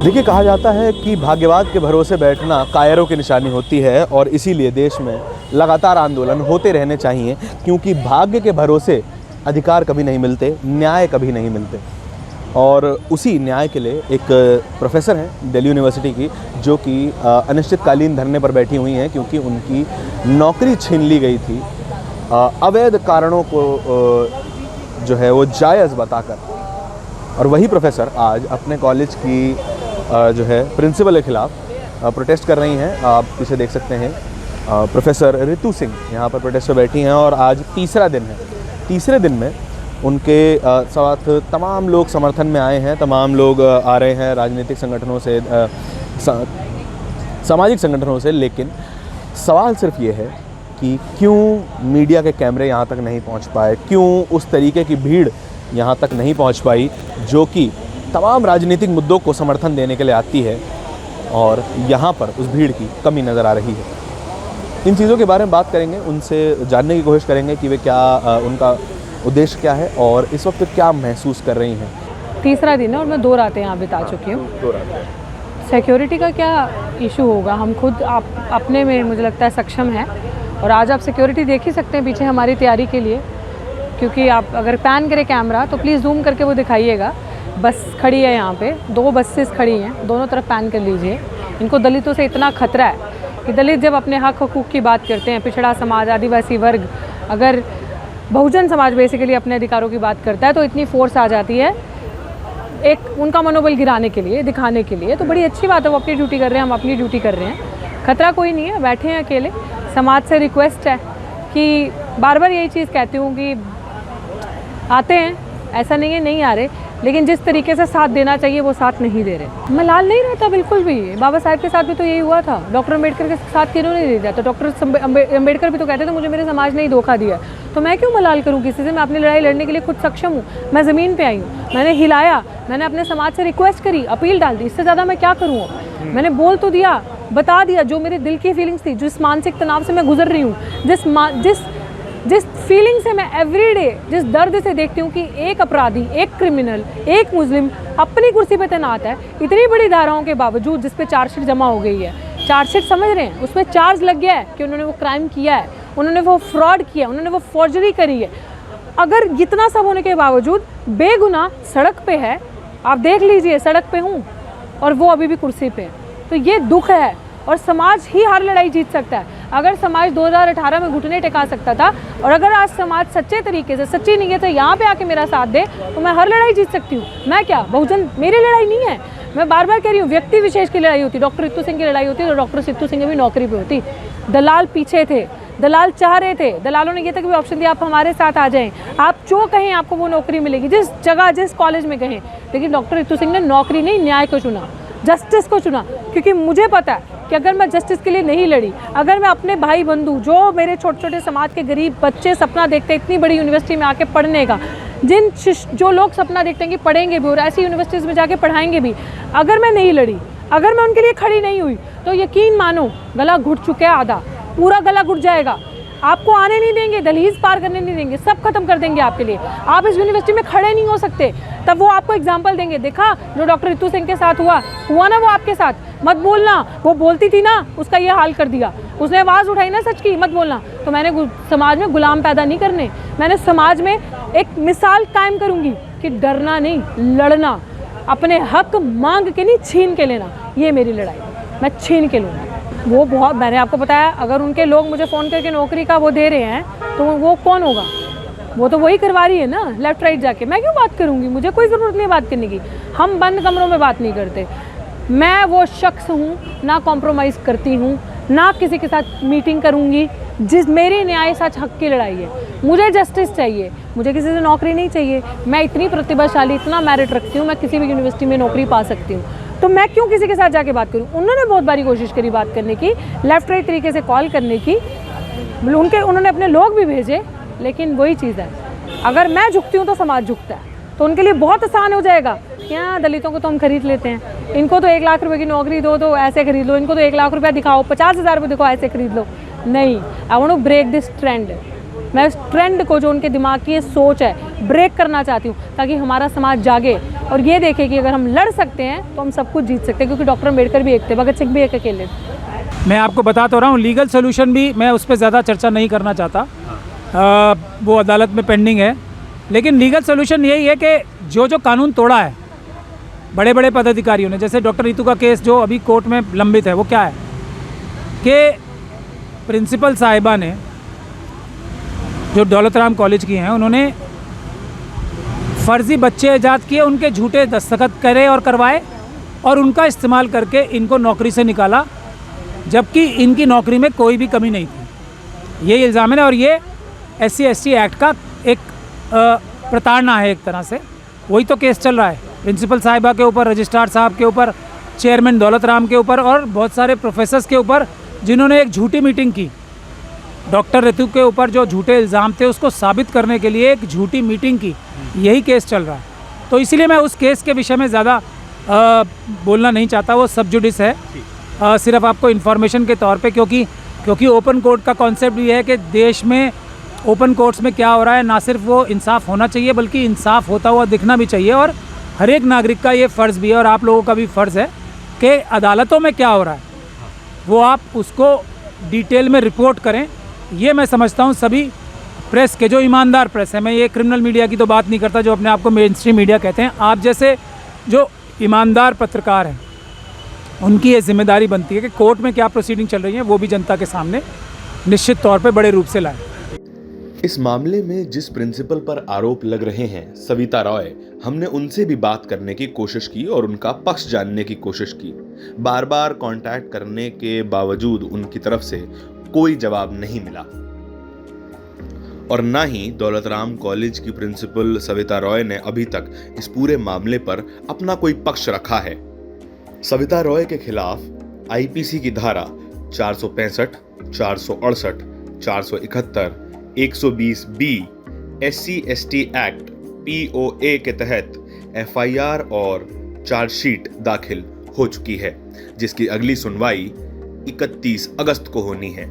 देखिए, कहा जाता है कि भाग्यवाद के भरोसे बैठना कायरों की निशानी होती है और इसीलिए देश में लगातार आंदोलन होते रहने चाहिए, क्योंकि भाग्य के भरोसे अधिकार कभी नहीं मिलते, न्याय कभी नहीं मिलते। और उसी न्याय के लिए एक प्रोफेसर हैं दिल्ली यूनिवर्सिटी की, जो कि अनिश्चितकालीन धरने पर बैठी हुई हैं क्योंकि उनकी नौकरी छीन ली गई थी अवैध कारणों को जो है वो जायज़ बताकर। और वही प्रोफेसर आज अपने कॉलेज की जो है प्रिंसिपल के ख़िलाफ़ प्रोटेस्ट कर रही हैं। आप इसे देख सकते हैं, प्रोफेसर रितु सिंह यहाँ पर प्रोटेस्ट पर बैठी हैं और आज तीसरा दिन है। तीसरे दिन में उनके साथ तमाम लोग समर्थन में आए हैं, तमाम लोग आ रहे हैं राजनीतिक संगठनों से, सामाजिक संगठनों से। लेकिन सवाल सिर्फ ये है कि क्यों मीडिया के कैमरे यहाँ तक नहीं पहुँच पाए, क्यों उस तरीके की भीड़ यहाँ तक नहीं पहुँच पाई जो कि तमाम राजनीतिक मुद्दों को समर्थन देने के लिए आती है, और यहाँ पर उस भीड़ की कमी नज़र आ रही है। इन चीज़ों के बारे में बात करेंगे, उनसे जानने की कोशिश करेंगे कि वे क्या, उनका उद्देश्य क्या है और इस वक्त क्या महसूस कर रही हैं। तीसरा दिन है और मैं 2 रातें यहाँ बिता चुकी हूँ। 2 रातें। सिक्योरिटी का क्या इशू होगा, हम खुद अपने में मुझे लगता है सक्षम है। और आज आप सिक्योरिटी देख ही सकते हैं पीछे हमारी तैयारी के लिए, क्योंकि आप अगर पैन करें कैमरा तो प्लीज़ जूम करके वो दिखाइएगा। बस खड़ी है यहाँ पे, 2 बसेस खड़ी हैं, दोनों तरफ पैन कर लीजिए। इनको दलितों से इतना खतरा है कि दलित जब अपने हक हकूक़ की बात करते हैं, पिछड़ा समाज, आदिवासी वर्ग, अगर बहुजन समाज बेसिकली अपने अधिकारों की बात करता है तो इतनी फोर्स आ जाती है एक उनका मनोबल गिराने के लिए, दिखाने के लिए। तो बड़ी अच्छी बात है, वो अपनी ड्यूटी कर रहे हैं, हम अपनी ड्यूटी कर रहे हैं। खतरा कोई नहीं है, बैठे हैं अकेले। समाज से रिक्वेस्ट है कि बार बार यही चीज़ कहती हूँ कि आते हैं, ऐसा नहीं है नहीं आ रहे, लेकिन जिस तरीके से साथ देना चाहिए वो साथ नहीं दे रहे। मलाल नहीं रहता बिल्कुल भी। बाबा साहब के साथ भी तो यही हुआ था, डॉक्टर अम्बेडकर के साथ क्यों नहीं दिया? तो डॉक्टर अम्बेडकर भी तो कहते थे मुझे मेरे समाज ने ही धोखा दिया, तो मैं क्यों मलाल करूं किसी से? मैं अपनी लड़ाई लड़ने के लिए खुद सक्षम हूँ। मैं ज़मीन पे आई हूँ, मैंने हिलाया, मैंने अपने समाज से रिक्वेस्ट करी, अपील डाल दी, इससे ज़्यादा मैं क्या करूँ? मैंने बोल तो दिया, बता दिया जो मेरे दिल की फीलिंग्स थी, जिस मानसिक तनाव से मैं गुजर रही हूँ, जिस फीलिंग से मैं एवरीडे, जिस दर्द से देखती हूँ कि एक अपराधी, एक क्रिमिनल, एक मुस्लिम अपनी कुर्सी पे तैनात है, इतनी बड़ी धाराओं के बावजूद, जिस पे चार्जशीट जमा हो गई है। चार्जशीट समझ रहे हैं, उसमें चार्ज लग गया है कि उन्होंने वो क्राइम किया है, उन्होंने वो फ्रॉड किया, उन्होंने वो फॉर्जरी करी है। अगर इतना सब होने के बावजूद बेगुनाह सड़क पे है, आप देख लीजिए, सड़क पे हूँ और वो अभी भी कुर्सी पे है, तो ये दुख है। और समाज ही हर लड़ाई जीत सकता है। अगर समाज 2018 में घुटने टिका सकता था, और अगर आज समाज सच्चे तरीके से, सच्ची नीयत से यहाँ पे आके मेरा साथ दे, तो मैं हर लड़ाई जीत सकती हूँ। मैं क्या, बहुजन मेरी लड़ाई नहीं है। मैं बार बार कह रही हूँ, व्यक्ति विशेष की लड़ाई होती, डॉक्टर रितु सिंह की लड़ाई होती तो डॉक्टर रितु सिंह भी नौकरी पे होती। दलाल पीछे थे, दलाल चाह रहे थे, दलालों ने ये तक भी ऑप्शन दिया आप हमारे साथ आ जाएं, आप जो कहें आपको वो नौकरी मिलेगी, जिस जगह जिस कॉलेज में कहें। लेकिन डॉक्टर रितु सिंह ने नौकरी नहीं, न्याय को चुना, जस्टिस को चुना, क्योंकि मुझे पता है कि अगर मैं जस्टिस के लिए नहीं लड़ी, अगर मैं अपने भाई बंधु, जो मेरे छोटे छोटे समाज के गरीब बच्चे सपना देखते हैं इतनी बड़ी यूनिवर्सिटी में आके पढ़ने का, जो लोग सपना देखते हैं कि पढ़ेंगे भी और ऐसी यूनिवर्सिटीज़ में जाके पढ़ाएंगे भी, अगर मैं नहीं लड़ी, अगर मैं उनके लिए खड़ी नहीं हुई, तो यकीन मानो गला घुट चुका है, आधा पूरा गला घुट जाएगा। आपको आने नहीं देंगे, दहलीज पार करने नहीं देंगे, सब खत्म कर देंगे आपके लिए। आप इस यूनिवर्सिटी में खड़े नहीं हो सकते, तब वो आपको एग्जाम्पल देंगे, देखा जो डॉक्टर रितु सिंह के साथ हुआ ना वो आपके साथ, मत बोलना, वो बोलती थी ना, उसका ये हाल कर दिया, उसने आवाज़ उठाई ना सच की, मत बोलना। तो मैंने समाज में गुलाम पैदा नहीं करने, मैंने समाज में एक मिसाल कायम करूँगी कि डरना नहीं, लड़ना, अपने हक मांग के नहीं, छीन के लेना। ये मेरी लड़ाई, मैं छीन के लूँगी। वो बहुत, मैंने आपको बताया, अगर उनके लोग मुझे फ़ोन करके नौकरी का वो दे रहे हैं, तो वो कौन होगा? वो तो वही करवा रही है ना, लेफ़्ट राइट जाके। मैं क्यों बात करूँगी? मुझे कोई ज़रूरत नहीं बात करने की। हम बंद कमरों में बात नहीं करते। मैं वो शख्स हूँ, ना कॉम्प्रोमाइज़ करती हूँ, ना किसी के साथ मीटिंग करूँगी। जिस मेरी न्याय सच हक की लड़ाई है, मुझे जस्टिस चाहिए, मुझे किसी से नौकरी नहीं चाहिए। मैं इतनी प्रतिभाशाली, इतना मेरिट रखती हूँ, मैं किसी भी यूनिवर्सिटी में नौकरी पा सकती हूँ, तो मैं क्यों किसी के साथ जाके बात करूँ? उन्होंने बहुत बारी कोशिश करी बात करने की, लेफ़्ट राइट तरीके से कॉल करने की, उन्होंने अपने लोग भी भेजे, लेकिन वही चीज़ है, अगर मैं झुकती हूँ तो समाज झुकता है। तो उनके लिए बहुत आसान हो जाएगा, क्या दलितों को तो हम खरीद लेते हैं, इनको तो 1 लाख रुपए की नौकरी दो तो ऐसे खरीद लो, इनको तो 1 लाख रुपया दिखाओ, 50,000 रुपये दिखाओ, ऐसे खरीद लो। नहीं, I want to break this trend. मैं इस ट्रेंड को, जो उनके दिमाग की ये सोच है, ब्रेक करना चाहती हूँ, ताकि हमारा समाज जागे और ये देखे कि अगर हम लड़ सकते हैं तो हम सब कुछ जीत सकते हैं, क्योंकि डॉक्टर अम्बेडकर भी एक थे, भगत सिंह भी एक अकेले थे। मैं आपको बता तो रहा हूँ, लीगल सोल्यूशन भी मैं उस पर ज़्यादा चर्चा नहीं करना चाहता, वो अदालत में पेंडिंग है। लेकिन लीगल सोल्यूशन यही है कि जो जो कानून तोड़ा है बड़े बड़े पदाधिकारियों ने, जैसे डॉक्टर रितु का केस जो अभी कोर्ट में लंबित है, वो क्या है कि प्रिंसिपल साहिबा ने, जो दौलत राम कॉलेज की हैं, उन्होंने फर्जी बच्चे ईजाद किए, उनके झूठे दस्तखत करे और करवाए और उनका इस्तेमाल करके इनको नौकरी से निकाला, जबकि इनकी नौकरी में कोई भी कमी नहीं थी। ये इल्ज़ाम है और ये SC/ST एक्ट का एक प्रताड़ना है एक तरह से। वही तो केस चल रहा है प्रिंसिपल साहिबा के ऊपर, रजिस्ट्रार साहब के ऊपर, चेयरमैन दौलत राम के ऊपर और बहुत सारे प्रोफेसर्स के ऊपर, जिन्होंने एक झूठी मीटिंग की। डॉक्टर रितु के ऊपर जो झूठे इल्ज़ाम थे उसको साबित करने के लिए एक झूठी मीटिंग की, यही केस चल रहा है। तो इसीलिए मैं उस केस के विषय में ज़्यादा बोलना नहीं चाहता, वो सब जुडिस है। सिर्फ आपको इन्फॉर्मेशन के तौर पे, क्योंकि ओपन कोर्ट का कॉन्सेप्ट ये है कि देश में ओपन कोर्ट्स में क्या हो रहा है, ना सिर्फ वो इंसाफ होना चाहिए बल्कि इंसाफ होता हुआ दिखना भी चाहिए। और हर एक नागरिक का ये फ़र्ज़ भी है और आप लोगों का भी फ़र्ज़ है कि अदालतों में क्या हो रहा है वो आप उसको डिटेल में रिपोर्ट करें। ये मैं समझता हूँ सभी प्रेस के, जो ईमानदार प्रेस है, मैं ये क्रिमिनल मीडिया की तो बात नहीं करता जो अपने आप को मेन स्ट्रीम मीडिया कहते हैं, आप जैसे जो ईमानदार पत्रकार हैं उनकी ये जिम्मेदारी बनती है कि कोर्ट में क्या प्रोसीडिंग चल रही है वो भी जनता के सामने निश्चित तौर पे बड़े रूप से लाएं। इस मामले में जिस प्रिंसिपल पर आरोप लग रहे हैं, सविता रॉय, हमने उनसे भी बात करने की कोशिश की और उनका पक्ष जानने की कोशिश की। बार बार कांटेक्ट करने के बावजूद उनकी तरफ से कोई जवाब नहीं मिला और ना ही दौलत राम कॉलेज की प्रिंसिपल सविता रॉय ने अभी तक इस पूरे मामले पर अपना कोई पक्ष रखा है। सविता रॉय के खिलाफ IPC की धारा 465, 468, 471, 120B, SC/ST एक्ट POA के तहत FIR और चार्जशीट दाखिल हो चुकी है, जिसकी अगली सुनवाई 31 अगस्त को होनी है।